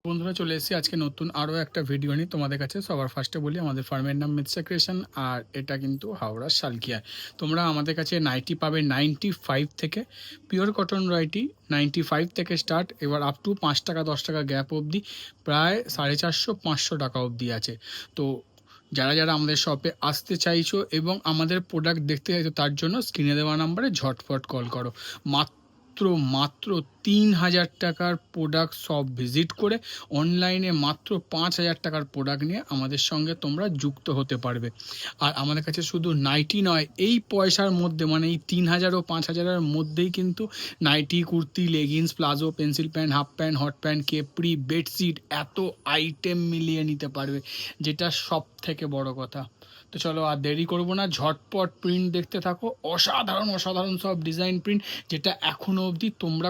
বন্ধুরা চলে এসেছি আজকে নতুন আরও একটা ভিডিও নিয়ে তোমাদের কাছে। সবার ফার্স্টে বলি আমাদের ফার্মের নাম মিৎসা ক্রিয়েশন, আর এটা কিন্তু হাওড়ার শালকিয়ায়। তোমরা আমাদের কাছে নাইটি পাবে 95 থেকে, পিওর কটন নাইটি 95 থেকে স্টার্ট, এবার আপ টু 5 টাকা 10 টাকা গ্যাপ অবধি প্রায় 450-500 টাকা অবধি আছে। তো যারা যারা আমাদের শপে আসতে চাইছো এবং আমাদের প্রোডাক্ট দেখতে চাইছো তার জন্য স্ক্রিনে দেওয়া নাম্বারে ঝটপট কল করো। মাত্র মাত্র 3000 টাকার প্রোডাক্ট সব ভিজিট করে অনলাইনে মাত্র 5000 টাকার প্রোডাক্ট নিয়ে আমাদের সঙ্গে তোমরা যুক্ত হতে পারবে। আর আমাদের কাছে শুধু নাইটি নয়, এই পয়সার মধ্যে মানে এই 3000 ও 5000-এর মধ্যেই কিন্তু nightie, kurti, leggings, palazzo, pencil pant, half pant, hot pant, capri, bedsheet এত আইটেম মিলিয়ে নিতে পারবে, যেটা সব থেকে বড় কথা। তো চলো আর দেরি করবো না, ঝটপট প্রিন্ট দেখতে থাকো। অসাধারণ অসাধারণ সব ডিজাইন প্রিন্ট, যেটা এখনো অবধি তোমরা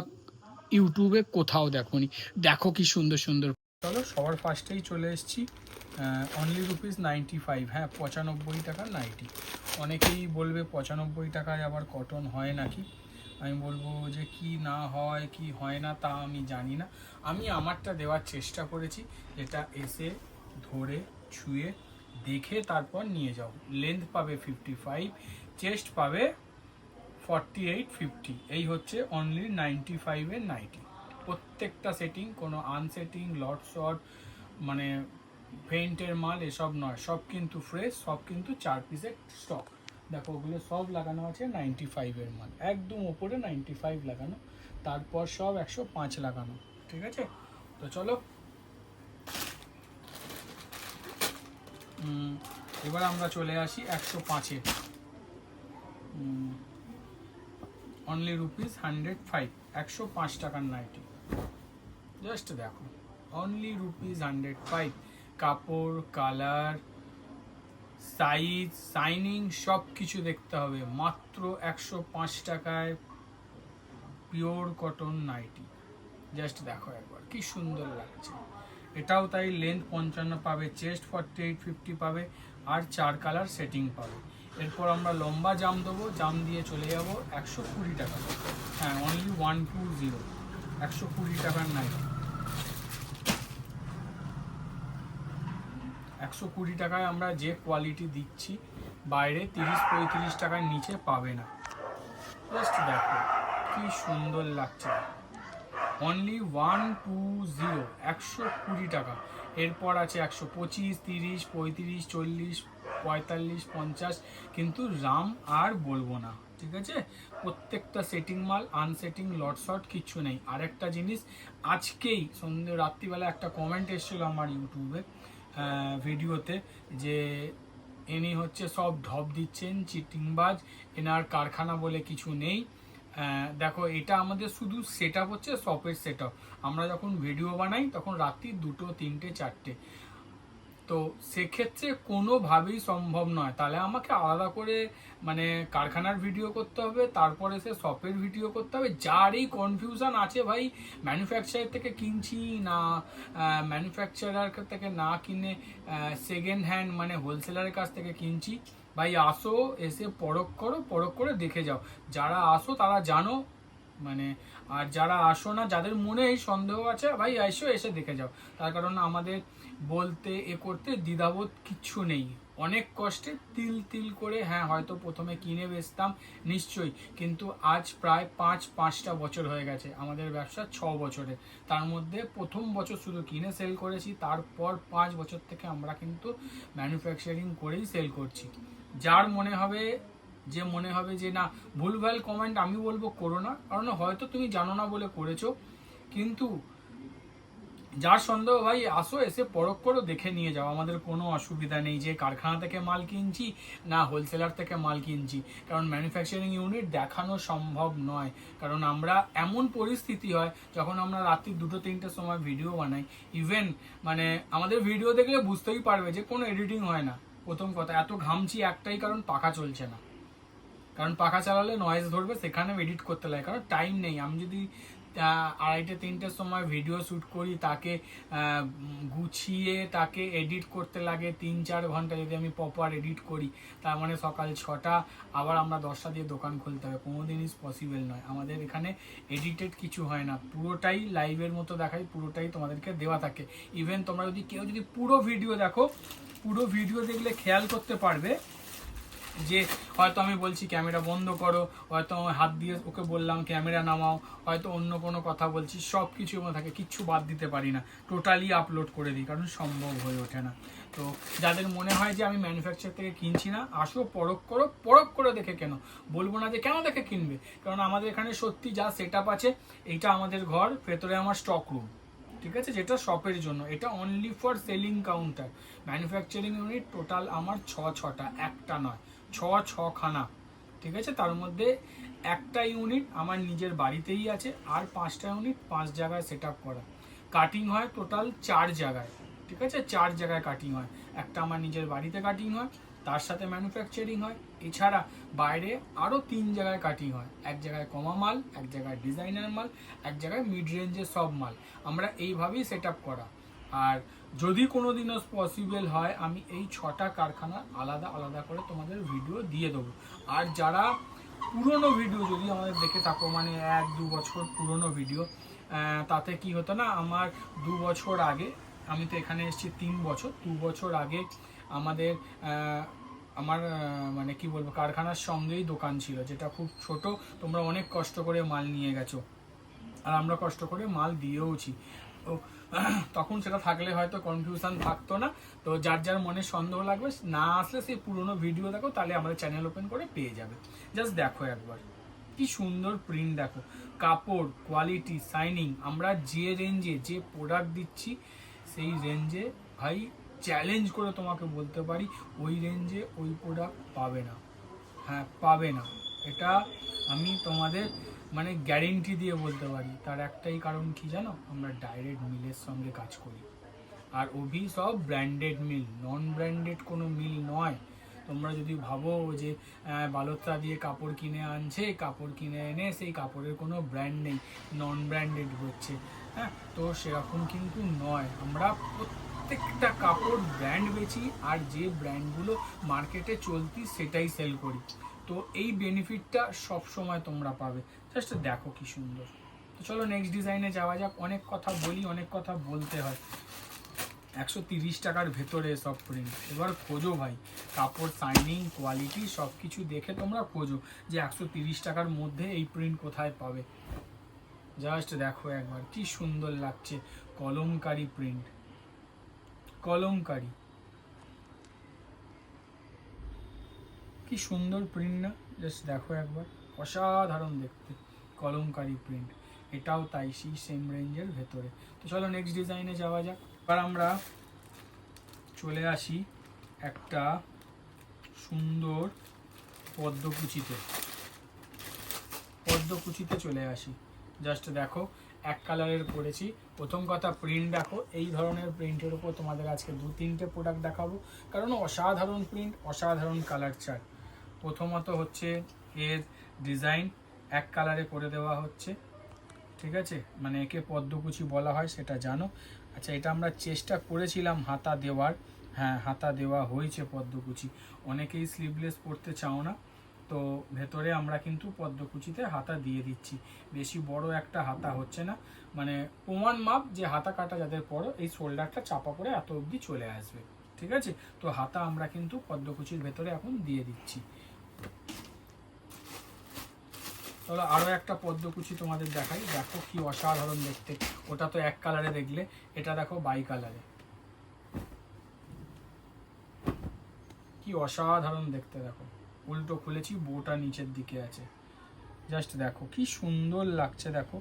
ইউটিউবে কোথাও দেখোনি। দেখো কি সুন্দর সুন্দর। চলো সবার ফার্স্টেই চলে এসেছি অনলি ₹95। হ্যাঁ, 95 টাকার নাইটি। অনেকেই বলবে 95 টাকায় আবার কটন হয় নাকি। আমি বলবো যে কি না হয় কি হয় না তা আমি জানি না। আমি আমারটা দেওয়ার চেষ্টা করেছি, যেটা এসে ধরে ছুঁয়ে দেখে তারপর নিয়ে যাও। লেন্থ পাবে 55, চেস্ট পাবে 48-50। এই হচ্ছে অনলি 95-এর নাইটি। প্রত্যেকটা সেটিং, কোনো আনসেটিং, লট শট মানে পেইন্টের মাল এসব নয়, সব কিন্তু ফ্রেশ, সব কিন্তু 4 পিসের স্টক। দেখো ওগুলো সব লাগানো আছে 95-এর মাল, একদম ওপরে 95 লাগানো, তারপর সব 105 লাগানো। ঠিক আছে, তো চলো এবার আমরা চলে আসি 105-এ। অনলি ₹105, 105 টাকার নাইটি। জাস্ট দেখো, অনলি ₹105। কাপড়, কালার, সাইজ, শাইনিং সব কিছু দেখতে হবে। মাত্র 105 টাকায় পিওর কটন নাইটি। জাস্ট দেখো একবার কি সুন্দর লাগছে। এটাও তাই, লেন্থ 55 পাবে, চেস্ট 48-50 পাবে, আর 4 কালার সেটিং পাবে। এরপর আমরা লম্বা জাম দেবো, জাম দিয়ে চলে যাব 120 টাকা। হ্যাঁ, অনলি 120, 120 টাকার নাইটি। 120 টাকায় আমরা যে কোয়ালিটি দিচ্ছি বাইরে 30-35 টাকার নিচে পাবে না। জাস্ট দেখো কি সুন্দর লাগছে। অনলি 120, 120 টাকা। এরপর আছে 125, 30, 35, 40, 45, 50, কিন্তু রাম আর বলবো না। ঠিক আছে, প্রত্যেকটা সেটিং মাল, আনসেটিং, লট শট কিচ্ছু নেই। আরেকটা জিনিস, আজকেই সন্ধ্যে রাত্রিবেলা একটা কমেন্ট এসেছিলো আমার ইউটিউবে ভিডিওতে, যে ইনি হচ্ছে সব ঢপ দিচ্ছেন, চিটিংবাজ, এনার কারখানা বলে কিছু নেই। দেখো, এটা আমাদের শুধু সেট আপ হচ্ছে শপের সেট আপ। আমরা যখন ভিডিও বানাই তখন রাত্রি 2টো 3টে 4টে, তো সেক্ষেত্রে কোনোভাবেই সম্ভব নয়। তাহলে আমাকে আলাদা করে মানে কারখানার ভিডিও করতে হবে, তারপরে সে শপের ভিডিও করতে হবে। যার এই কনফিউশন আছে ভাই, ম্যানুফ্যাকচারার থেকে কিনছি না ম্যানুফ্যাকচারার থেকে না কিনে সেকেন্ড হ্যান্ড মানে হোলসেলারের কাছ থেকে কিনছি, ভাই আসো, এসে পরখ করো, পরখ করে দেখে যাও। যারা আসো তারা জানো মানে, আর যারা আসো না, যাদের মনে এই সন্দেহ আছে, ভাই এসো, এসে দেখে যাও। তার কারণ আমাদের বলতে এ করতে দ্বিধাবোধ কিচ্ছু নেই। অনেক কষ্টে তিল তিল করে, হ্যাঁ হয়তো প্রথমে কিনে বেচতাম নিশ্চয়ই, কিন্তু আজ প্রায় 5টা বছর হয়ে গেছে আমাদের ব্যবসা 6 বছরে। তার মধ্যে প্রথম বছর শুধু কিনে সেল করেছি, তারপর 5 বছর থেকে আমরা কিন্তু ম্যানুফ্যাকচারিং করেই সেল করছি। যার মনে হবে যে না, ভুলভাল কমেন্ট আমি বলবো করো না, কারণ হয়তো তুমি জানো না বলে করেছো। কিন্তু যার সন্দেহ, ভাই আসো, এসে পরখ করো, দেখে নিয়ে যাও। আমাদের কোনো অসুবিধা নেই যে কারখানা থেকে মাল কিনছি না হোলসেলার থেকে মাল কিনছি, কারণ ম্যানুফ্যাকচারিং ইউনিট দেখানো সম্ভব নয়। কারণ আমরা এমন পরিস্থিতি হয় যখন আমরা রাত্রি 2টো-3টের সময় ভিডিও বানাই, ইভেন মানে আমাদের ভিডিও দেখলে বুঝতেই পারবে যে কোনো এডিটিং হয় না। প্রথম কথা, এত ঘামছি একটাই কারণ, পাখা চলছে না। কারণ পাখা চালালে নয়েজ ধরবে, সেখানে এডিট করতে লাগে, কারণ টাইম নেই। আমি যদি আড়াইটে 3টের সময় ভিডিও শ্যুট করি, তাকে গুছিয়ে তাকে এডিট করতে লাগে 3-4 ঘন্টা যদি আমি প্রপার এডিট করি, তার মানে সকাল 6টা আবার আমরা 10টা দিয়ে দোকান খুলতে হবে, কোনোদিনই পসিবল নয়। আমাদের এখানে এডিটেড কিছু হয় না, পুরোটাই লাইভের মতো দেখাই, পুরোটাই তোমাদেরকে দেওয়া থাকে। ইভেন তোমরা যদি কেউ যদি পুরো ভিডিও দেখো, পুরো ভিডিও দেখলে খেয়াল করতে পারবে যে হয়তো আমি বলছি ক্যামেরা বন্ধ করো, হয়তো হাত দিয়ে ওকে বললাম ক্যামেরা নামাও, হয়তো অন্য কোনো কথা বলছি, সব কিছু মনে থাকে, কিচ্ছু বাদ দিতে পারি না, টোটালি আপলোড করে দিই, কারণ সম্ভব হয়ে ওঠে না। তো যাদের মনে হয় যে আমি ম্যানুফ্যাকচার থেকে কিনছি না, আসো পরখ করো, পরখ করে দেখে কেন, বলবো না যে কেন দেখে কিনবে, কারণ আমাদের এখানে সত্যি যা সেট আপ আছে, এইটা আমাদের ঘর, ভেতরে আমার স্টক রুম, ঠিক আছে, যেটা শপের জন্য, এটা only for selling counter. Manufacturing unit total আমার 6টা, একটা নয়, 6খানা, ঠিক আছে। তার মধ্যে একটা ইউনিট আমার নিজের বাড়িতেই আছে, আর 5টা ইউনিট 5 জায়গায় সেট আপ করা। কাটিং হয় টোটাল 4 জায়গায়, ঠিক আছে, 4 জায়গায় কাটিং হয়। একটা আমার নিজের বাড়িতে কাটিং হয়, তার সাথে ম্যানুফ্যাকচারিং হয়, এছাড়া বাইরে আরও 3 জায়গায় কাটিং হয়। এক জায়গায় কমা মাল, এক জায়গায় ডিজাইনার মাল, এক জায়গায় মিড রেঞ্জের সব মাল, আমরা এইভাবেই সেট আপ করা। আর যদি কোনো দিনও পসিবল হয়, আমি এই 6টা কারখানা আলাদা আলাদা করে তোমাদের ভিডিও দিয়ে দেবো। আর যারা পুরনো ভিডিও যদি আমাদের দেখে থাকো, মানে 1-2 বছর পুরনো ভিডিও, তাতে কি হতো না, আমার 2 বছর আগে, আমি তো এখানে এসেছি 3 বছর, 2 বছর আগে আমাদের আমার মানে কি বলবো, কারখানার সঙ্গেই দোকান ছিল, যেটা খুব ছোট, তোমরা অনেক কষ্ট করে মাল নিয়ে গেছো, আর আমরা কষ্ট করে মাল দিয়েওছি। তো তখন সেটা থাকলে হয়তো কনফিউশন থাকতো না। তো যার যার মনে সন্দেহ লাগবে, না আসলে সেই পুরোনো ভিডিও দেখো, তাহলে আমাদের চ্যানেল ওপেন করে পেয়ে যাবে। জাস্ট দেখো একবার, কি সুন্দর প্রিন্ট দেখো, কাপড় কোয়ালিটি, শাইনিং, আমরা যে রেঞ্জে যে প্রোডাক্ট দিচ্ছি, সেই রেঞ্জে ভাই চ্যালেঞ্জ করে তোমাকে বলতে পারি, ওই রেঞ্জে ওই প্রোডাক্ট পাবে না, হ্যাঁ পাবে না, এটা আমি তোমাদের মানে গ্যারেন্টি দিয়ে বলতে পারি। তার একটাই কারণ কি জানো, আমরা ডাইরেক্ট মিলের সঙ্গে কাজ করি, আর ওভি সব ব্র্যান্ডেড মিল, নন ব্র্যান্ডেড কোনো মিল নয়। তোমরা যদি ভাবো যে বালোত্রা দিয়ে কাপড় কিনে আনছে, কাপড় কিনে এনে সেই কাপড়ের কোনো ব্র্যান্ড নেই, নন ব্র্যান্ডেড হচ্ছে, হ্যাঁ, তো সেরকম কিন্তু নয়। আমরা প্রত্যেকটা কাপড় ব্র্যান্ড বেচি, আর যে ব্র্যান্ডগুলো মার্কেটে চলতি সেটাই সেল করি। তো এই বেনিফিটটা সব সময় তোমরা পাবে। জাস্ট দেখো কি সুন্দর। তো চলো নেক্সট ডিজাইনে যাওয়া যাক। অনেক কথা বলি, অনেক কথা বলতে হয়। 130 টাকার ভেতরে সব প্রিন্ট, এবার খোঁজো ভাই, কাপড় শাইনিং কোয়ালিটি সব কিছু দেখে তোমরা খোঁজো যে 130 টাকার মধ্যে এই প্রিন্ট কোথায় পাবে। জাস্ট দেখো একবার, কি সুন্দর লাগছে, কলমকারি প্রিন্ট, কলমকারি, কি সুন্দর প্রিন্ট না, জাস্ট দেখো একবার, অসাধারণ দেখতে, কলমকারি প্রিন্ট, এটাও তাই সেই সেম রেঞ্জের ভেতরে। তো চলো নেক্সট ডিজাইনে যাওয়া যাক। এবার আমরা চলে আসি একটা সুন্দর পদ্মকুচিতে, পদ্মকুচিতে চলে আসি। জাস্ট দেখো, এক কালারের করেছি। প্রথম কথা প্রিন্ট দেখো, এই ধরনের প্রিন্টের উপর তোমাদের আজকে 2-3টে প্রোডাক্ট দেখাবো, কারণ অসাধারণ প্রিন্ট, অসাধারণ কালার চার্ট। প্রথমত হচ্ছে এর ডিজাইন, এক কালারে করে দেওয়া হচ্ছে, ঠিক আছে, মানে একে পদ্মকুচি বলা হয় সেটা জানো। আচ্ছা, এটা আমরা চেষ্টা করেছিলাম হাতা দেওয়ার, হ্যাঁ হাতা দেওয়া হয়েছে পদ্মকুচি। অনেকেই স্লিভলেস পরতে চাও না, তো ভেতরে আমরা কিন্তু পদ্মকুচিতে হাতা দিয়ে দিচ্ছি। বেশি বড় একটা হাতা হচ্ছে না, মানে প্রমাণ মাপ যে হাতা কাটা যাদের পরো, এই শোল্ডারটা চাপা পড়ে এত অবধি চলে আসবে, ঠিক আছে। তো হাতা আমরা কিন্তু পদ্মকুচির ভেতরে এখন দিয়ে দিচ্ছি। চলো আরও একটা পদ্মকুচি তোমাদের দেখাই, দেখো কি অসাধারণ দেখতে। ওটা তো এক কালারে দেখলে, এটা দেখো বাই কালারে, কি অসাধারণ দেখতে। দেখো উল্টো খুলেছি, বোটা নিচের দিকে আছে, জাস্ট দেখো কি সুন্দর লাগছে। দেখো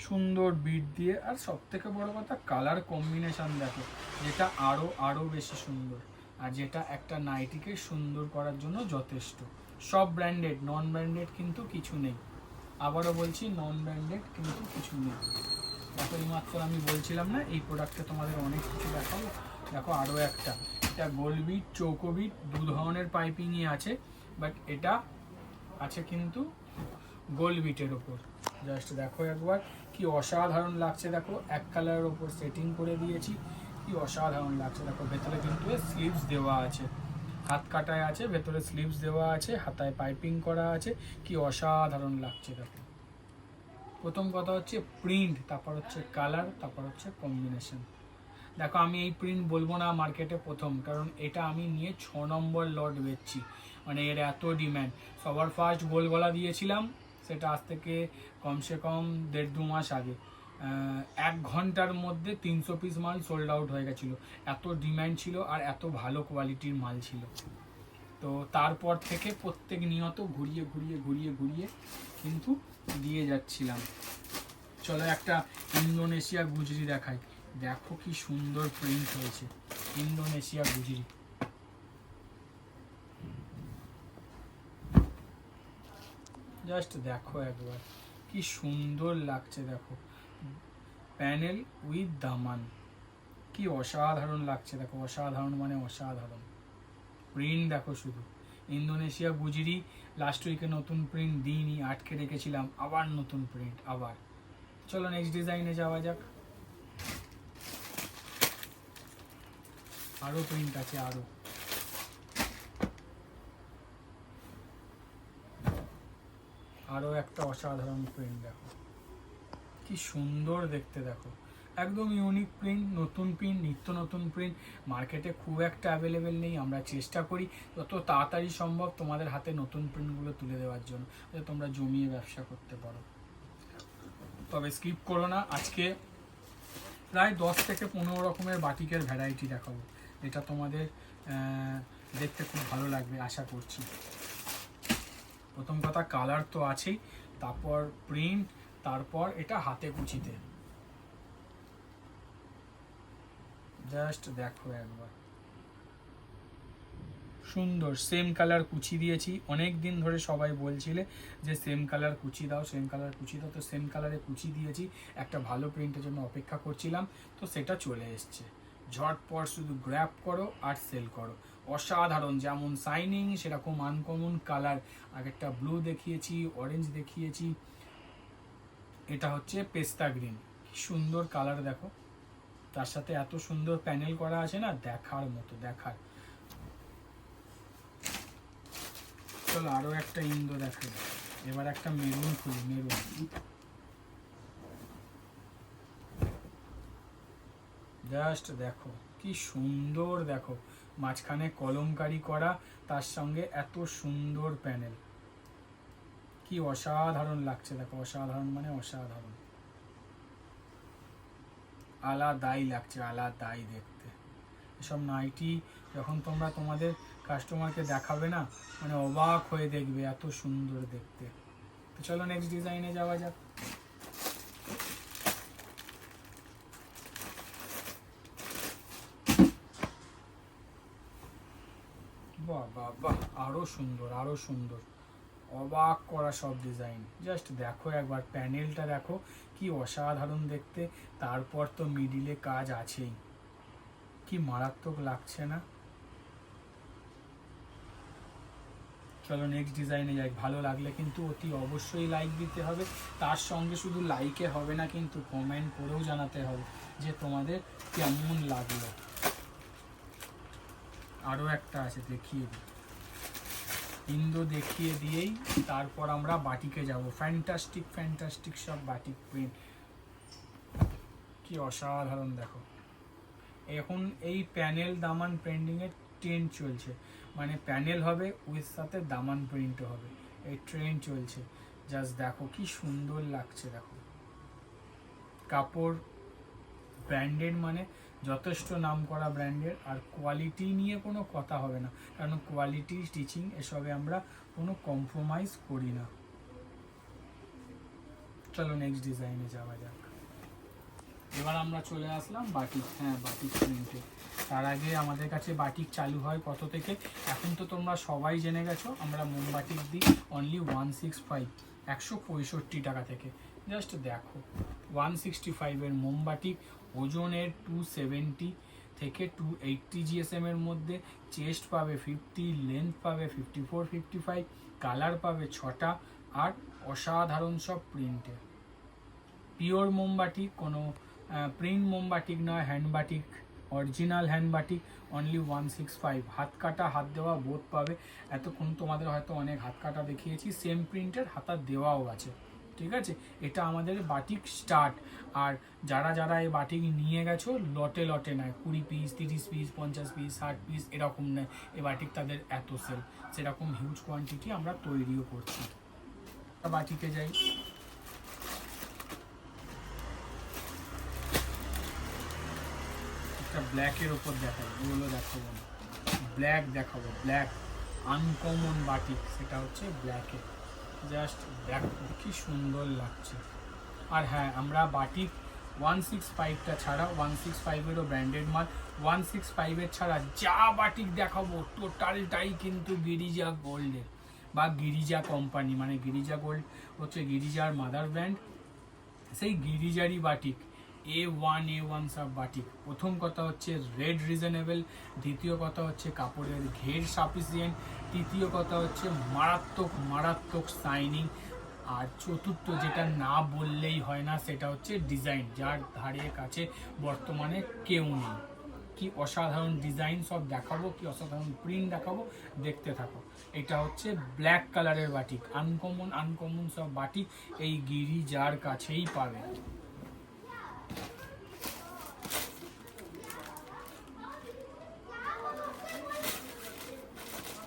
সুন্দর বিট দিয়ে, আর সব থেকে বড় কথা কালার কম্বিনেশন দেখো, যেটা আরো বেশি সুন্দর, আর যেটা একটা নাইটিকে সুন্দর করার জন্য যথেষ্ট। সব ব্র্যান্ডেড, নন ব্র্যান্ডেড কিন্তু কিছু নেই, আবারও বলছি নন ব্র্যান্ডেড কিন্তু কিছু নেই। দেখো এইমাত্র আমি বলছিলাম না এই প্রোডাক্টে তোমাদের অনেক কিছু দেখাবো। দেখো আরও একটা, এটা গোল বিট, চৌকো বিট, দু ধরনের পাইপিংই আছে, বাট এটা আছে কিন্তু গোল্ড বিটের ওপর। জাস্ট দেখো একবার কি অসাধারণ লাগছে, দেখো এক কালারের ওপর সেটিং করে দিয়েছি, কি অসাধারণ লাগছে। দেখো ভেতরে কিন্তু স্লিভস দেওয়া আছে, হাত কাটায় আছে, ভেতরে স্লিভস দেওয়া আছে, হাতায় পাইপিং করা আছে, কি অসাধারণ লাগছে। দেখো প্রথম কথা হচ্ছে প্রিন্ট, তারপর হচ্ছে কালার, তারপর হচ্ছে কম্বিনেশন। দেখো আমি এই প্রিন্ট বলবো না মার্কেটে প্রথম, কারণ এটা আমি নিয়ে 6 নম্বর লট বেচছি, মানে এর এত ডিম্যান্ড। সবার ফার্স্ট গোলগলা দিয়েছিলাম, সেটা আজ থেকে কমসে কম 1.5-2 মাস আগে। 1 ঘন্টার মধ্যে 300 পিস মাল সোল্ড আউট হয়ে গেছিলো, এত ডিম্যান্ড ছিল আর এত ভালো কোয়ালিটির মাল ছিল। তো তারপর থেকে প্রত্যেক নিয়ত ঘুরিয়ে ঘুরিয়ে ঘুরিয়ে ঘুরিয়ে কিন্তু দিয়ে যাচ্ছিলাম। চলো একটা ইন্দোনেশিয়া গুজরি দেখাই, দেখো কি সুন্দর প্রিন্ট হয়েছে, ইন্দোনেশিয়া গুজরি। জাস্ট দেখো একবার কি সুন্দর লাগছে, দেখো প্যানেল উইথ দামান, কি অসাধারণ লাগছে। দেখো অসাধারণ মানে অসাধারণ প্রিন্ট, দেখো শুধু ইন্দোনেশিয়া গুজরি। লাস্ট উইকে নতুন প্রিন্ট দিইনি, আটকে রেখেছিলাম, আবার নতুন প্রিন্ট আবার। চলো নেক্সট ডিজাইনে যাওয়া যাক। আরো প্রিন্ট আছে, আরো একটা অসাধারণ প্রিন্ট, দেখো কি সুন্দর দেখতে। দেখো একদম ইউনিক প্রিন্ট, নতুন প্রিন্ট, নিত্য নতুন প্রিন্ট। মার্কেটে খুব একটা অ্যাভেলেবেল নেই, আমরা চেষ্টা করি যত তাড়াতাড়ি সম্ভব তোমাদের হাতে নতুন প্রিন্টগুলো তুলে দেওয়ার জন্য, যাতে তোমরা জমিয়ে ব্যবসা করতে পারো। তবে স্কিপ করো না, আজকে প্রায় 10 থেকে 15 রকমের বাটিকের ভ্যারাইটি দেখাবো, এটা তোমাদের দেখতে খুব ভালো লাগবে আশা করছি। প্রথম কথা কালার তো আছেই, তারপর প্রিন্ট, তারপর এটা হাতে কুচিতে। জাস্ট দেখো একবার সুন্দর সেম কালার কুচি দিয়েছি। অনেক দিন ধরে সবাই বলছিলে যে সেম কালার কুচি দাও, সেম কালার কুচি দাও, তো সেম কালারে কুচি দিয়েছি। একটা ভালো প্রিন্টের জন্য অপেক্ষা করছিলাম, তো সেটা চলে এসছে। ঝটপট শুধু গ্র্যাব করো আর সেল করো। অসাধারণ, যেমন শাইনিং সেরকম আনকমন কালার। আগেরটা ব্লু দেখিয়েছি, অরেঞ্জ দেখিয়েছি, এটা হচ্ছে পেস্তা গ্রিন, কি সুন্দর কালার দেখো। তার সাথে এত সুন্দর প্যানেল করা আছে না, দেখার মতো, দেখার। চলো আরো একটা ইন্দো দেখো, এবার একটা মেরুন খুলি, মেরুন। জাস্ট দেখো কি সুন্দর, দেখো মাঝখানে কলমকারি করা, তার সঙ্গে এত সুন্দর প্যানেল, কি অসাধারণ লাগছে। দেখো অসাধারণ মানে অসাধারণ, আলাদাই লাগছে, আলাদাই দেখতে। এসব নাইটি যখন তোমরা তোমাদের কাস্টমারকে দেখাবে না, মানে অবাক হয়ে দেখবে, এত সুন্দর দেখতে। তো চলো নেক্সট ডিজাইনে যাওয়া যাক। বাহ বাহ বাহ, আরো সুন্দর, আরো সুন্দর, অবাক করা সব ডিজাইন। জাস্ট দেখো একবার প্যানেলটা, দেখো কি অসাধারণ দেখতে। তারপর তো মিডিলে কাজ আছেই, কি মারাত্মক লাগছে না। চলো নেক্সট ডিজাইনে যাই। ভালো লাগলে কিন্তু অতি অবশ্যই লাইক দিতে হবে, তার সঙ্গে শুধু লাইকে হবে না কিন্তু কমেন্ট করেও জানাতে হবে যে তোমাদের কেমন লাগলো। আরও একটা আছে, দেখিয়ে দিই, ইন্দো দেখিয়ে দিয়েই তারপর আমরা বাটিকে যাব। ফ্যান্টাস্টিক ফ্যান্টাস্টিক সব বাটিক প্রিন্ট, কি অসাধারণ দেখো। এখন এই প্যানেল দামান প্রিন্টিংয়ের ট্রেন্ড চলছে, মানে প্যানেল হবে উইথ সাথে দামান প্রিন্টও হবে, এই ট্রেন্ড চলছে। জাস্ট দেখো কি সুন্দর লাগছে। দেখো কাপড় ব্র্যান্ডেড, মানে যথেষ্ট নাম করা ব্র্যান্ডের, আর কোয়ালিটি নিয়ে কোনো কথা হবে না, কারণ কোয়ালিটি স্টিচিং এসবে আমরা কোনো কম্প্রোমাইজ করি না। চলো নেক্সট ডিজাইনে যাওয়া যাক। এবার আমরা চলে আসলাম বাটিক, হ্যাঁ বাটিক প্রিন্টে। তার আগে আমাদের কাছে বাটিক চালু হয় কত থেকে, এখন তো তোমরা সবাই জেনে গেছো, আমরা মোমবাটিক দিই অনলি 165, 165 টাকা থেকে। জাস্ট দেখো 165-এর মোমবাটিক, ওজনের 270 থেকে 280 জিএসএম এর মধ্যে। চেস্ট পাবে 50, লেন্থ পাবে 54-55, কালার পাবে 6টা, আর অসাধারণ সব প্রিন্টে, পিওর মোমবাটিক, কোনো প্রিন্ট মোমবাটিক নয়, hand batik, original hand batik, only 165। হাত কাটা হাত দেওয়া বোধ পাবে। এতক্ষণ তোমাদের হয়তো অনেক হাত কাটা দেখিয়েছি, সেম প্রিন্টের হাতা দেওয়াও আছে, ঠিক আছে। এটা আমাদের বাটিক স্টার্ট। আর যারা যারা এই বাটিক নিয়ে গেছো লটে লটে নেয়, 20 পিস, 30 পিস, 50 পিস, 60 পিস এরকম নেয়। এই বাটিক তাদের এত সেল, সেরকম হিউজ কোয়ান্টিটি আমরা তৈরিও করছি। বাটিকে যাই, একটা ব্ল্যাকের ওপর দেখাবো, ওগুলো দেখাবো না, ব্ল্যাক দেখাবো, ব্ল্যাক আনকমন বাটিক, সেটা হচ্ছে ব্ল্যাকে। জাস্ট দেখো কি সুন্দর লাগছে। আর হ্যাঁ, আমরা বাটিক 165টা ছাড়া, 165এরও ব্র্যান্ডেড মাল, 165এর ছাড়া যা বাটিক দেখাবো টোটালটাই কিন্তু গিরিজা গোল্ডের বা গিরিজা কোম্পানি, মানে গিরিজা গোল্ড হচ্ছে গিরিজার মাদার ব্র্যান্ড, সেই গিরিজারি বাটিক A1 সব বাটিক। প্রথম কথা হচ্ছে রেট রিজনেবল, দ্বিতীয় কথা হচ্ছে কাপড়ের ঘের সাফিসিয়েন্ট, তৃতীয় কথা হচ্ছে মারাত্মক মারাত্মক শাইনিং, আর চতুর্থ যেটা না বললেই হয় না সেটা হচ্ছে ডিজাইন, যার ধারে কাছে বর্তমানে কেউ নেই। কি অসাধারণ ডিজাইন সব দেখাবো, কি অসাধারণ প্রিন্ট দেখাবো, দেখতে থাকো। এটা হচ্ছে ব্ল্যাক কালারের বাটিক, আনকমন আনকমন সব বাটিক এই গিরিজার কাছেই পাবে।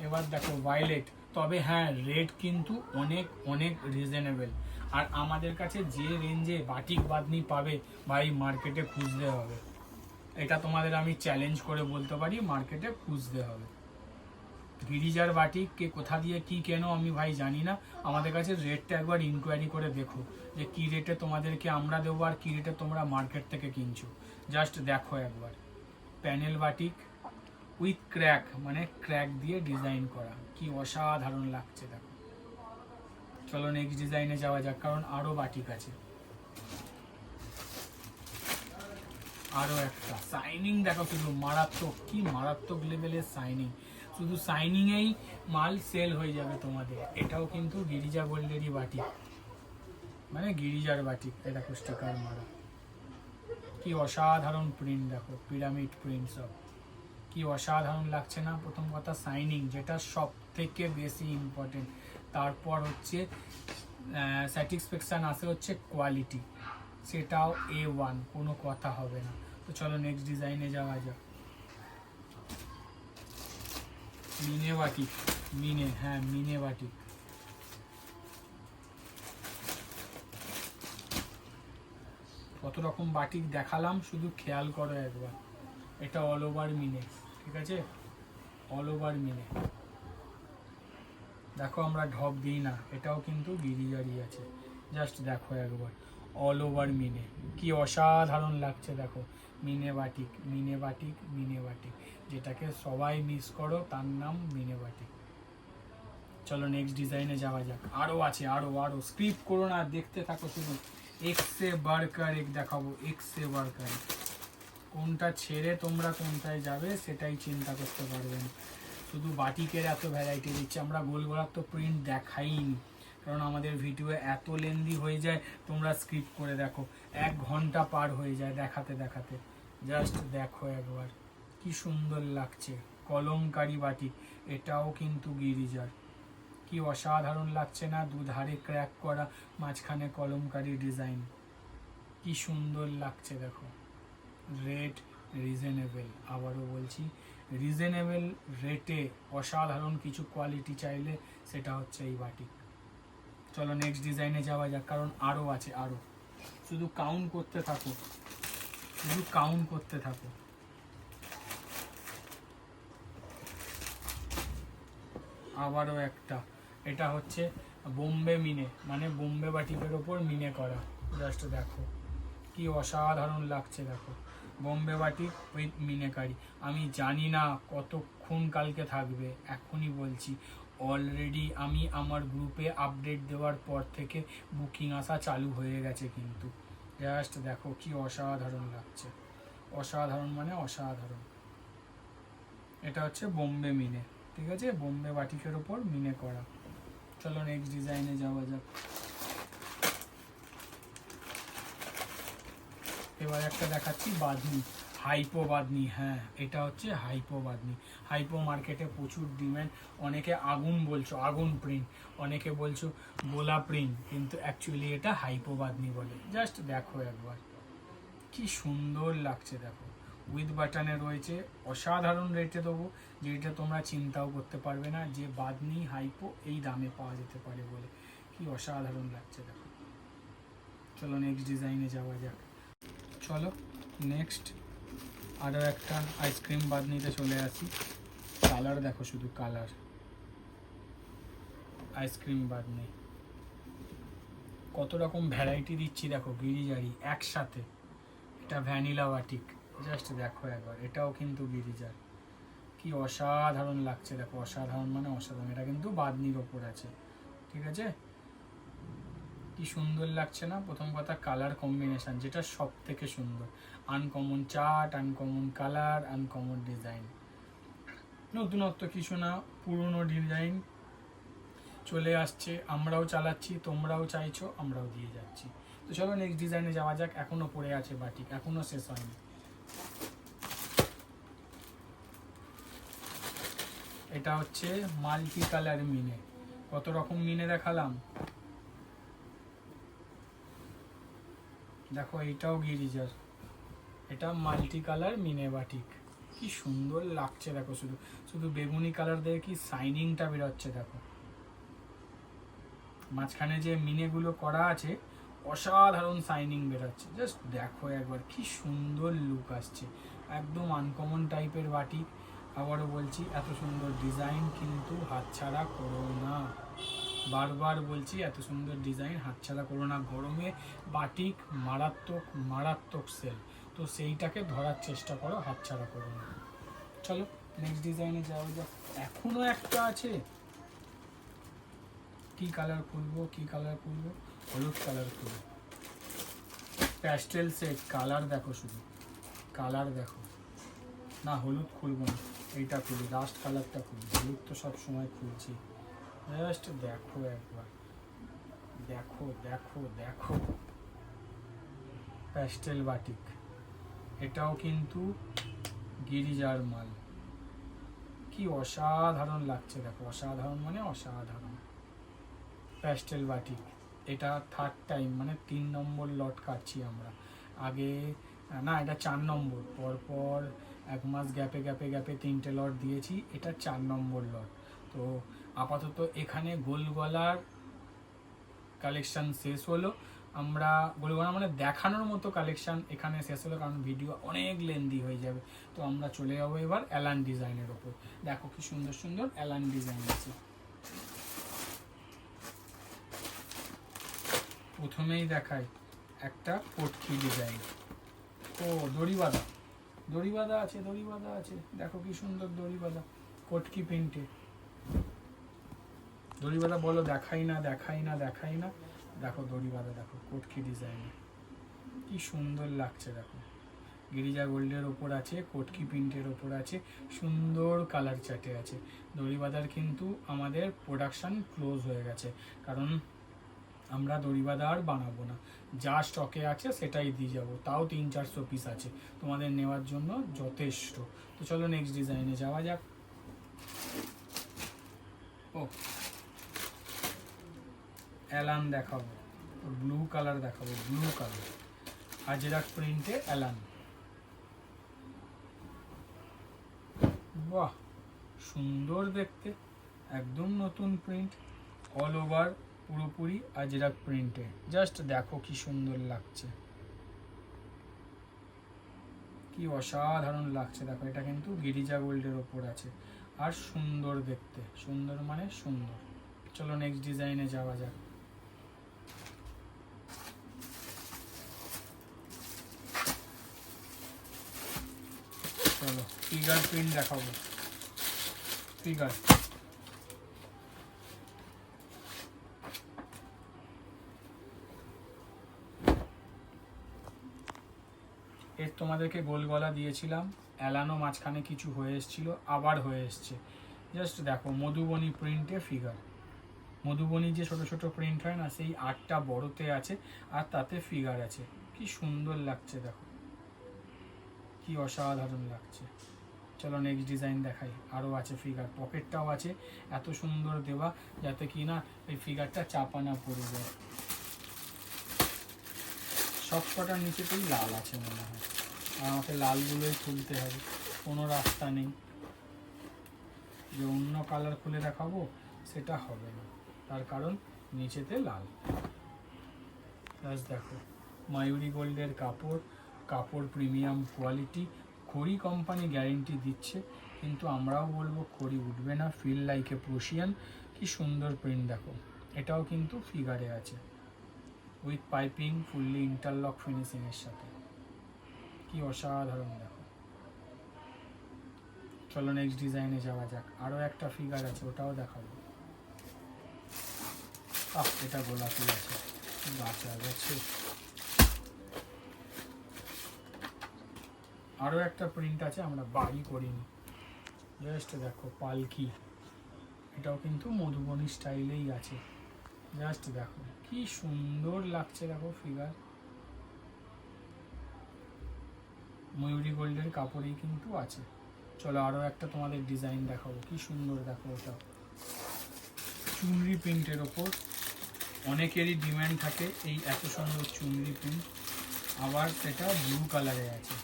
এবার দেখো ভায়োলেট, তবে হ্যাঁ রেট কিন্তু অনেক অনেক রিজনেবল। আর আমাদের কাছে যে রেঞ্জে বাটিক বাঁধনি পাবে ভাই, মার্কেটে খুঁজতে হবে। এটা তোমাদের আমি চ্যালেঞ্জ করে বলতে পারি, মার্কেটে খুঁজতে হবে। গিরিজার বাটিক কে কোথা দিয়ে কি কেন আমি ভাই জানি না, আমাদের কাছে রেটটা একবার ইনকোয়ারি করে দেখো যে কি রেটে তোমাদেরকে আমরা দেবো আর কি রেটে তোমরা মার্কেট থেকে কিনছো। জাস্ট দেখো একবার, প্যানেল বাটিক উইথ ক্র্যাক, মানে ক্র্যাক দিয়ে ডিজাইন করা, কি অসাধারণ লাগছে দেখো। চলো নেক্সট ডিজাইনে যাওয়া যাক, কারণ আরো বাটিক আছে। আরো একটা শাইনিং দেখো, শুধু মারাত্মক, কি মারাত্মক লেভেলের শাইনিং, শুধু শাইনিংয়েই মাল সেল হয়ে যাবে তোমাদের। এটাও কিন্তু গিরিজা গোল্ডেরই বাটিক, মানে গিরিজার বাটিক। এটা দেখো স্টিকার মারা, কি অসাধারণ প্রিন্ট দেখো, পিরামিড প্রিন্ট সব, কি অসাধারণ লাগছে না। প্রথম কথা শাইনিং, যেটা সব থেকে বেশি ইম্পর্টেন্ট। তারপর হচ্ছে স্যাটিসফ্যাকশান আসে হচ্ছে কোয়ালিটি, সেটাও A1, কোনো কথা হবে না। তো চলো নেক্সট ডিজাইনে যাওয়া যাক। মিনে বাটিক, মিনে, হ্যাঁ মিনে বাটিক। কত রকম বাটিক দেখালাম, শুধু খেয়াল করো একবার। এটা অল ওভার মিনে, ঠিক আছে, অল ওভার মিনে। দেখো আমরা ঢপ দিই না, এটাও কিন্তু গিরিজারি আছে। জাস্ট দেখো একবার, অল ওভার মিনে, কি অসাধারণ লাগছে দেখো। মিনে বাটিক, মিনে বাটিক, মিনে বাটিক, যেটাকে সবাই মিস করো তার নাম মিনে বাটিক। চলো নেক্সট ডিজাইনে যাওয়া যাক। আরও আছে, আরও আরও, স্ক্রিপ করো না, দেখতে থাকো শুধু। এক্সে বার্কার এক দেখাবো, এক্সে বার্কার। কোনটা ছেড়ে তোমরা কোনটায় যাবে সেটাই চিন্তা করতে পারবে না। শুধু বাটিকের এত ভ্যারাইটি দিচ্ছে, আমরা গোল গোলাপ তো প্রিন্ট দেখাইনি, কারণ আমাদের ভিডিও এত লেন্দি হয়ে যায়, তোমরা স্কিপ করে দেখো, 1 ঘন্টা পার হয়ে যায় দেখাতে দেখাতে। জাস্ট দেখো একবার, কি সুন্দর লাগছে, কলমকারি বাটিক, এটাও কিন্তু গিরিজার, কি অসাধারণ লাগছে না। দুধারে ক্র্যাক করা, মাঝখানে কলমকারি ডিজাইন, কি সুন্দর লাগছে দেখো। রেট রিজনেবল, আবারও বলছি রিজনেবল রেটে অসাধারণ কিছু কোয়ালিটি চাইলে সেটা হচ্ছে এই বাটিক। চলো নেক্সট ডিজাইনে যাওয়া যাক, কারণ আরও আছে, আরও। শুধু কাউন্ট করতে থাকো, শুধু কাউন্ট করতে থাকো। আবারও একটা, এটা হচ্ছে বোম্বে মিনে, মানে বোম্বে বাটিকের ওপর মিনে করা। জাস্ট দেখো কি অসাধারণ লাগছে দেখো, বোম্বে বাটিক উইথ মিনেকারি। আমি জানি না কতক্ষণ কালকে থাকবে, এখনই বলছি অলরেডি আমি আমার গ্রুপে আপডেট দেওয়ার পর থেকে বুকিং আসা চালু হয়ে গেছে কিন্তু। জাস্ট দেখো কি অসাধারণ লাগছে, অসাধারণ মানে অসাধারণ। এটা হচ্ছে বোম্বে মিনে, ঠিক আছে, বোম্বে বাটিকের ওপর মিনে করা। চলো নেক্সট ডিজাইনে যাওয়া যাক। এবার একটা দেখাচ্ছি বাঁধনি, হাইপো বাঁধনি। হ্যাঁ, এটা হচ্ছে হাইপো বাঁধনি। হাইপো মার্কেটে প্রচুর ডিম্যান্ড। অনেকে আগুন বলছো, আগুন প্রিন্ট, অনেকে বলছো গোলা প্রিন্ট, কিন্তু অ্যাকচুয়ালি এটা হাইপো বাঁধনি বলে। জাস্ট দেখো একবার কি সুন্দর লাগছে, দেখো উইথ বাটনে রয়েছে। অসাধারণ রেটে দেবো, যেটা তোমরা চিন্তাও করতে পারবে না যে বাঁধনি হাইপো এই দামে পাওয়া যেতে পারে বলে। কি অসাধারণ লাগছে দেখো। চলো নেক্সট ডিজাইনে যাওয়া যাক। চলো নেক্সট আরও একটা আইসক্রিম বাঁধনিতে চলে আসি। কালার দেখো, শুধু কালার। আইসক্রিম বাঁধনি কত রকম ভ্যারাইটি দিচ্ছি দেখো, গিরিজারি একসাথে। এটা ভ্যানিলা বাটিক, জাস্ট দেখো একবার, এটাও কিন্তু গিরিজার। কি অসাধারণ লাগছে দেখো, অসাধারণ মানে অসাধারণ। এটা কিন্তু বাঁধনির ওপর আছে, ঠিক আছে? কি সুন্দর লাগছে না? প্রথম কথা কালার কম্বিনেশন, যেটা সব থেকে সুন্দর। Uncommon chart, uncommon colour, uncommon design. নতুনত্ব কিছু না, পুরনো ডিজাইন চলে আসছে, আমরাও চালাচ্ছি, তোমরাও চাইছো, আমরাও দিয়ে যাচ্ছি। তো চলো নেক্সট ডিজাইনে যাওয়া যাক। এখনো পড়ে আছে বাটিক, এখনো শেষ হয়নি। এটা হচ্ছে মাল্টি কালার মিনে। কত রকম মিনে দেখালাম, দেখো এইটাও গিরিজার। এটা মাল্টি কালার মিনে বাটিক। কি সুন্দর লাগছে দেখো, শুধু শুধু বেগুনি কালার দিয়ে কি শাইনিংটা বেরোচ্ছে দেখো। মাঝখানে যে মিনেগুলো করা আছে, অসাধারণ শাইনিং বেরোচ্ছে। জাস্ট দেখো একবার কি সুন্দর লুক আসছে, একদম আনকমন টাইপের বাটিক। আবারও বলছি, এত সুন্দর ডিজাইন কিন্তু হাতছাড়া করো না। বারবার বলছি, এত সুন্দর ডিজাইন হাতছাড়া করো না। গরমে বাটিক মারাত্মক মারাত্মক সেল, তো সেইটাকে ধরার চেষ্টা করো, হাতছাড়া করো না। চলো নেক্সট ডিজাইনে যাওয়া যাক। এখনো একটা আছে। কি কালার খুলবো, কি কালার খুলবো? হলুদ কালার খুলবো। প্যাস্টেল সেট, কালার দেখো, শুধু কালার দেখো। না, হলুদ খুলবো না, এইটা খুলি, লাস্ট কালারটা খুলি। হলুদ তো সব সময় খুলছি। জাস্ট দেখো একবার, দেখো দেখো দেখো। প্যাস্টেল বাটিক, এটাও কিন্তু গিরিজার মাল। কি অসাধারণ লাগছে দেখো, অসাধারণ মানে অসাধারণ। প্যাস্টেল বাটিক, এটা থার্ড টাইম, মানে 3 নম্বর লট কাটছি আমরা। আগে না, এটা 4 নম্বর, পরপর 1 মাস গ্যাপে গ্যাপে গ্যাপে 3টে লট দিয়েছি, এটা 4 নম্বর লট। তো আপাতত এখানে গোল গলার কালেকশন শেষ হলো। আমরা গোলগলা মানে দেখানোর মতো কালেকশন এখানে শেষ হলো, কারণ ভিডিও অনেক লেন্দি হয়ে যাবে। তো আমরা চলে যাবো এবার অ্যালান ডিজাইনের ওপর। দেখো কি সুন্দর সুন্দর অ্যালান ডিজাইন আছে। প্রথমেই দেখাই একটা পটকি ডিজাইন। ও দড়ি বাঁধা, দড়ি বাঁধা আছে, দড়ি বাঁধা আছে। দেখো কি সুন্দর দড়ি বাঁধা, কটকি প্রিন্টে দড়ি বাঁধা। বলো দেখাই না, দেখাই না, দেখাই না। দেখো দড়ি বাঁধা, দেখো কটকি ডিজাইনে কি সুন্দর লাগছে দেখো। গিরিজা গোল্ডের ওপর আছে, কটকি প্রিন্টের ওপর আছে, সুন্দর কালার চার্টে আছে। দড়ি বাঁধার কিন্তু আমাদের প্রোডাকশন ক্লোজ হয়ে গেছে, কারণ আমরা দড়ি বাঁধা আর বানাবো না। যা স্টকে আছে সেটাই দিয়ে যাবো, তাও 300-400 পিস আছে, তোমাদের নেওয়ার জন্য যথেষ্ট। তো চলো নেক্সট ডিজাইনে যাওয়া যাক। ও অ্যালান দেখাবো, ব্লু কালার দেখাবো, ব্লু কালার আজরাক প্রিন্টে অ্যালান। বাহ, সুন্দর দেখতে, একদম নতুন প্রিন্ট, অল ওভার পুরোপুরি আজরাক প্রিন্টে। জাস্ট দেখো কি সুন্দর লাগছে, কি অসাধারণ লাগছে দেখো। এটা কিন্তু গিরিজা গোল্ডের ওপর আছে, আর সুন্দর দেখতে, সুন্দর মানে সুন্দর। চলো নেক্সট ডিজাইনে যাওয়া যাক। চলো ফিগার প্রিন্ট দেখাবো। ফিগার, এর তোমাদেরকে গোল গলা দিয়েছিলাম, অ্যালানো মাঝখানে কিছু হয়ে এসেছিল, আবার হয়ে এসছে। জাস্ট দেখো মধুবনী প্রিন্টে ফিগার। মধুবনী যে ছোট ছোট প্রিন্ট হয় না, সেই 8টা বড়তে আছে, আর তাতে ফিগার আছে। কি সুন্দর লাগছে দেখো, কি অসাধারণ লাগছে। চলো নেক্সট ডিজাইন দেখাই। আরও আছে ফিগার, পকেটটাও আছে এত সুন্দর দেওয়া যাতে কি না এই ফিগারটা চাপা না পড়ে যায়। সব কটার নিচেতেই লাল আছে মনে হয়, আর আমাকে লালগুলোই খুলতে হবে, কোনো রাস্তা নেই যে অন্য কালার খুলে দেখাবো, সেটা হবে না, তার কারণ নিচেতে লাল। প্লাস দেখো ময়ূরী গোল্ডের কাপড়, কাপড় প্রিমিয়াম কোয়ালিটি, খড়ি কোম্পানি গ্যারেন্টি দিচ্ছে, কিন্তু আমরাও বলবো খড়ি উঠবে না, ফিল লাইক এ প্রুশিয়ান। কি সুন্দর প্রিন্ট দেখো, এটাও কিন্তু ফিগারে আছে উইথ পাইপিং, ফুললি ইন্টারলক ফিনিশিংয়ের সাথে, কি অসাধারণ দেখো। চলো নেক্সট ডিজাইনে যাওয়া যাক। আরও একটা ফিগার আছে, ওটাও দেখাবো। এটা গোলাপি আছে, বাঁচা গেছে। আরও একটা প্রিন্ট আছে, আমরা বাড়ি করিনি, জাস্ট দেখো পালকি, এটাও কিন্তু মধুবনী স্টাইলেই আছে। জাস্ট দেখো কি সুন্দর লাগছে, দেখো ফিগার ময়ূরী গোল্ডের কাপড়েই কিন্তু আছে। চলো আরও একটা তোমাদের ডিজাইন দেখাবো, কি সুন্দর দেখো, ওটা চুনরি প্রিন্টের ওপর। অনেকেরই ডিমান্ড থাকে এই এত সুন্দর চুনরি প্রিন্ট, আবার সেটা ব্লু কালারে আছে।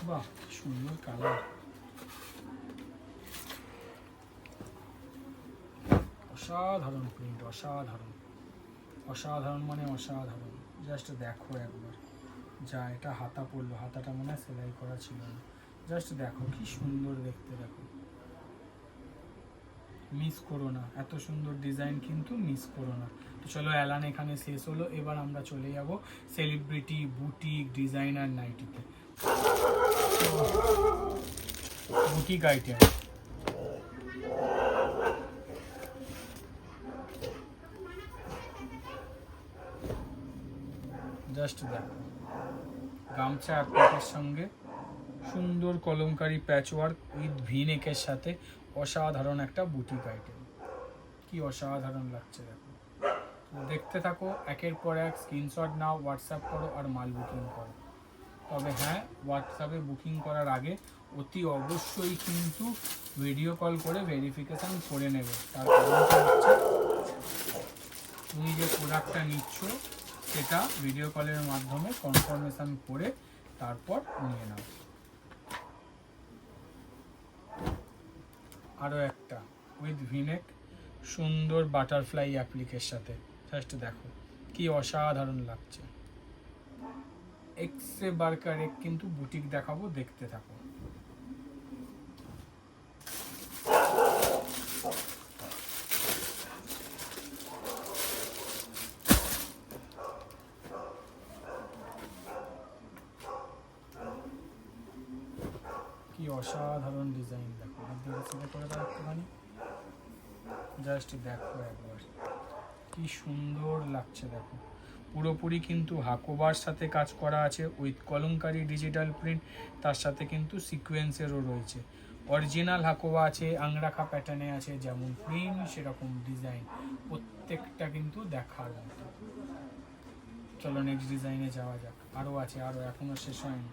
বাহ সুন্দর কালার, অসাধারণ প্রিন্ট, অসাধারণ, অসাধারণ মানে অসাধারণ। জাস্ট দেখো একবার, যা এটা হাতা পড়লো, হাতাটা মনে হয় সেলাই করা ছিল না। জাস্ট দেখো কি সুন্দর দেখতে, দেখো মিস করো না, এত সুন্দর ডিজাইন কিন্তু মিস করো না। তো চলো অ্যালান এখানে শেষ হলো, এবার আমরা চলে যাব সেলিব্রিটি, বুটিক, ডিজাইনার নাইটিতে। বুটিক আইটেম, জাস্ট দেখো গামছা অ্যাপ্লিকের সঙ্গে সুন্দর কলমকারি প্যাচওয়ার্ক উইথ ভিনেকের সাথে, অসাধারণ একটা বুটিক আইটেম, কি অসাধারণ লাগছে দেখো। দেখতে থাকো, একের পর এক স্ক্রিনশট নাও, হোয়াটসঅ্যাপ করো আর মাল বুকিং করো। তবে হ্যাঁ, হোয়াটসঅ্যাপে বুকিং করার আগে অতি অবশ্যই কিন্তু ভিডিও কল করে ভেরিফিকেশান করে নেবে। তার কারণটা হচ্ছে তুমি যে প্রোডাক্টটা নিচ্ছ সেটা ভিডিও কলের মাধ্যমে কনফার্মেশন করে তারপর নিয়ে নাও। আরও একটা উইথ ভিনেক, সুন্দর বাটারফ্লাই অ্যাপ্লিকের সাথে, জাস্ট দেখো কি অসাধারণ লাগছে। এক্সে বার্কার এক কিন্তু বুটিক দেখাবো, দেখতে থাকো। কি অসাধারণ ডিজাইন দেখো, হাত দিয়ে সিধে করে দাও একটুখানি, জাস্ট দেখো একবার কি সুন্দর লাগছে দেখো। পুরোপুরি কিন্তু হাকোবার সাথে কাজ করা আছে উইথ কলমকারি ডিজিটাল প্রিন্ট, তার সাথে কিন্তু সিকোয়েন্সেরও রয়েছে। অরিজিনাল হাকোবা আছে, আংরাখা প্যাটার্নে আছে, যেমন প্রিন্ট সেরকম ডিজাইন, প্রত্যেকটা কিন্তু দেখার মতো। চলো নেক্সট ডিজাইনে যাওয়া যাক। আরও আছে, আরও এখনও শেষ হয়নি।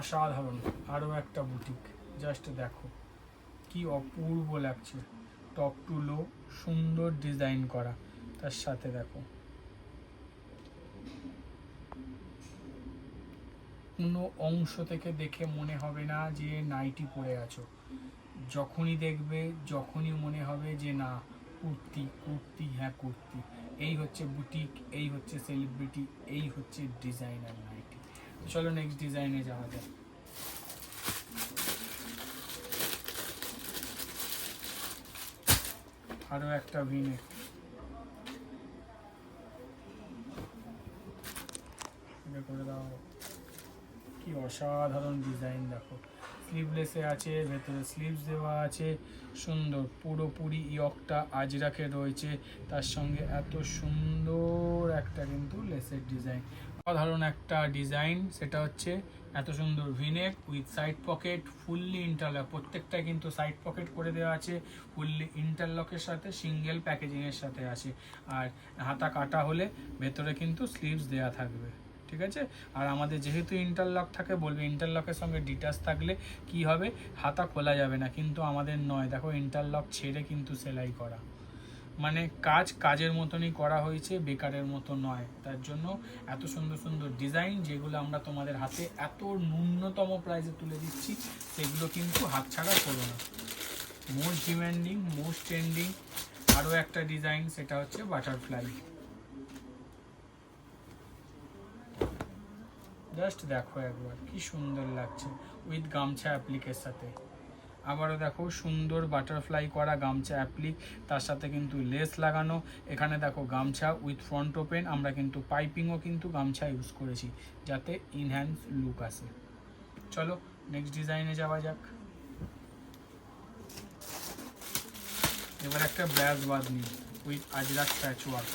অসাধারণ আরও একটা বুটিক, জাস্ট দেখো কি অপূর্ব লাগছে। টপ টু লো সুন্দর ডিজাইন করা, তার সাথে দেখো কোনো অংশ থেকে দেখে মনে হবে না যে নাইটি পরে আছো, যখনই দেখবে যখনই মনে হবে যে না কুর্তি, কুর্তি, হ্যাঁ কুর্তি। এই হচ্ছে বুটিক, এই হচ্ছে সেলিব্রিটি, এই হচ্ছে ডিজাইনার নাইটি। চলো নেক্সট ডিজাইনে যাওয়া যাক। আরও একটা ভিনেক, করে দাও, কি অসাধারণ ডিজাইন দেখো। স্লিভলেসে আছে, ভেতরে স্লিভস দেওয়া আছে, সুন্দর পুরোপুরি ইয়কটা আজরাকে রয়েছে, তার সঙ্গে এত সুন্দর একটা কিন্তু লেসের ডিজাইন। সাধারণ একটা ডিজাইন, সেটা হচ্ছে এত সুন্দর V-neck with side pocket, fully interlock, প্রত্যেকটা কিন্তু সাইড পকেট করে দেওয়া আছে, ফুললি ইন্টারলকের সাথে সিঙ্গেল প্যাকেজিংয়ের সাথে আছে। আর হাতা কাটা হলে ভেতরে কিন্তু স্লিভস দেওয়া থাকবে, ঠিক আছে। আর আমাদের যেহেতু ইন্টারলক থাকে, বলবে ইন্টারলকের সঙ্গে ডিটাচ থাকলে কি হবে, হাতা খোলা যাবে না, কিন্তু আমাদের নয়। দেখো ইন্টারলক ছেড়ে কিন্তু সেলাই করা, মানে কাজের মতনই করা হয়েছে, বেকারের মতো নয়। তার জন্য এত সুন্দর সুন্দর ডিজাইন, যেগুলো আমরা তোমাদের হাতে এত ন্যূনতম প্রাইসে তুলে দিচ্ছি, সেগুলো কিন্তু হাতছাড়া করো না। মোস্ট ডিমান্ডিং, মোস্ট ট্রেন্ডিং আরও একটা ডিজাইন, সেটা হচ্ছে বাটারফ্লাই। জাস্ট দেখো একবার কি সুন্দর লাগছে, উইথ গামছা অ্যাপ্লিকের সাথে। আবারও দেখো সুন্দর বাটারফ্লাই করা গামছা অ্যাপ্লিক, তার সাথে কিন্তু লেস লাগানো। এখানে দেখো গামছা উইথ ফ্রন্ট ওপেন, আমরা কিন্তু পাইপিংও কিন্তু গামছা ইউজ করেছি, যাতে ইনহ্যান্স লুক আসে। চলো নেক্সট ডিজাইনে যাওয়া যাক। এবার একটা bag bandhani with Ajrak patchwork.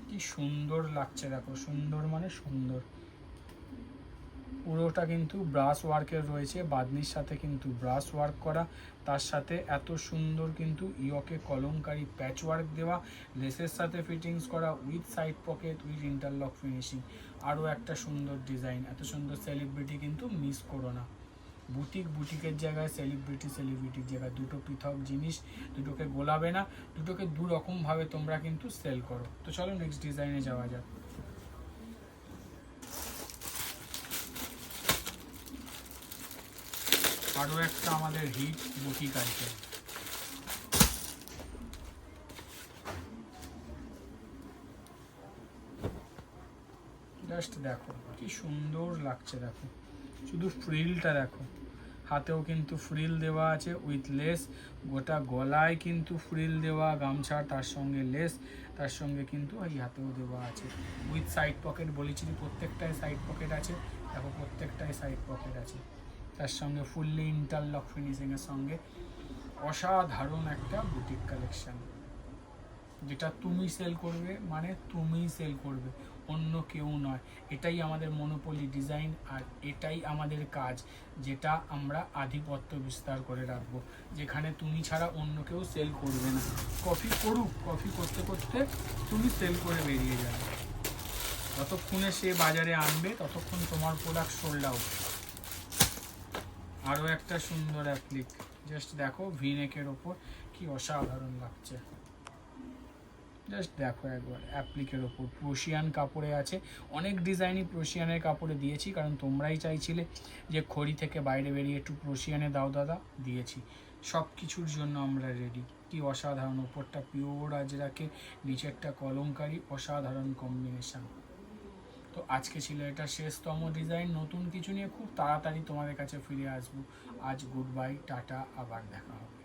কি সুন্দর লাগছে দেখো, সুন্দর মানে সুন্দর। পুরোটা কিন্তু ব্রাশ ওয়ার্কের রয়েছে, বাদনির সাথে কিন্তু ব্রাশ ওয়ার্ক করা, তার সাথে এত সুন্দর কিন্তু ইয়কে কলমকারি প্যাচ ওয়ার্ক দেওয়া, লেসের সাথে ফিটিংস করা, with side pocket, with interlock finishing. আরও একটা সুন্দর ডিজাইন, এত সুন্দর সেলিব্রিটি কিন্তু মিস করো না। বুটিকের জায়গায় সেলিব্রিটির জায়গায় দুটো পৃথক জিনিস, দুটোকে গোলাবে না, দুটোকে দু রকমভাবে তোমরা কিন্তু সেল করো। তো চলো নেক্সট ডিজাইনে যাওয়া যাক। আরও একটা আমাদের হিট বুটিক আইটেম। জাস্ট দেখো কি সুন্দর লাগছে, দেখো শুধু ফ্রিলটা দেখো, হাতেও কিন্তু ফ্রিল দেওয়া আছে উইথ লেস, গোটা গলায় কিন্তু ফ্রিল দেওয়া গামছা, তার সঙ্গে লেস, তার সঙ্গে কিন্তু এই হাতেও দেওয়া আছে উইথ সাইড পকেট। বলেছি প্রত্যেকটায় সাইড পকেট আছে, দেখো প্রত্যেকটায় সাইড পকেট আছে, তার সঙ্গে ফুললি ইন্টারলক ফিনিশিংয়ের সঙ্গে। অসাধারণ একটা বুটিক কালেকশন, যেটা তুমি সেল করবে, মানে তুমিই সেল করবে, অন্য কেউ নয়। এটাই আমাদের মনোপলি ডিজাইন, আর এটাই আমাদের কাজ, যেটা আমরা আধিপত্য বিস্তার করে রাখবো, যেখানে তুমি ছাড়া অন্য কেউ সেল করবে না। কপি করুক, কপি করতে করতে তুমি সেল করে বেরিয়ে যাবে, যতক্ষণে সে বাজারে আনবে ততক্ষণ তোমার প্রোডাক্ট সোল্ড আউট। আরও একটা সুন্দর অ্যাপ্লিক, জাস্ট দেখো ভিনেকের ওপর কি অসাধারণ লাগছে। জাস্ট দেখো একবার অ্যাপ্লিকের ওপর প্রোশিয়ান কাপড়ে আছে, অনেক ডিজাইনই প্রোশিয়ানের কাপড়ে দিয়েছি, কারণ তোমরাই চাইছিলে যে খড়ি থেকে বাইরে বেরিয়ে একটু প্রোশিয়ানে দাও দাদা, দিয়েছি। সব কিছুর জন্য আমরা রেডি। কি অসাধারণ, ওপরটা পিওর আজরাকে, নিচেরটা কলমকারি, অসাধারণ কম্বিনেশান। তো আজকে ছিল এটা শেষতম ডিজাইন, নতুন কিছু নিয়ে খুব তাড়াতাড়ি তোমাদের কাছে ফিরে আসবো। আজ গুড বাই, টাটা, আবার দেখা হবে।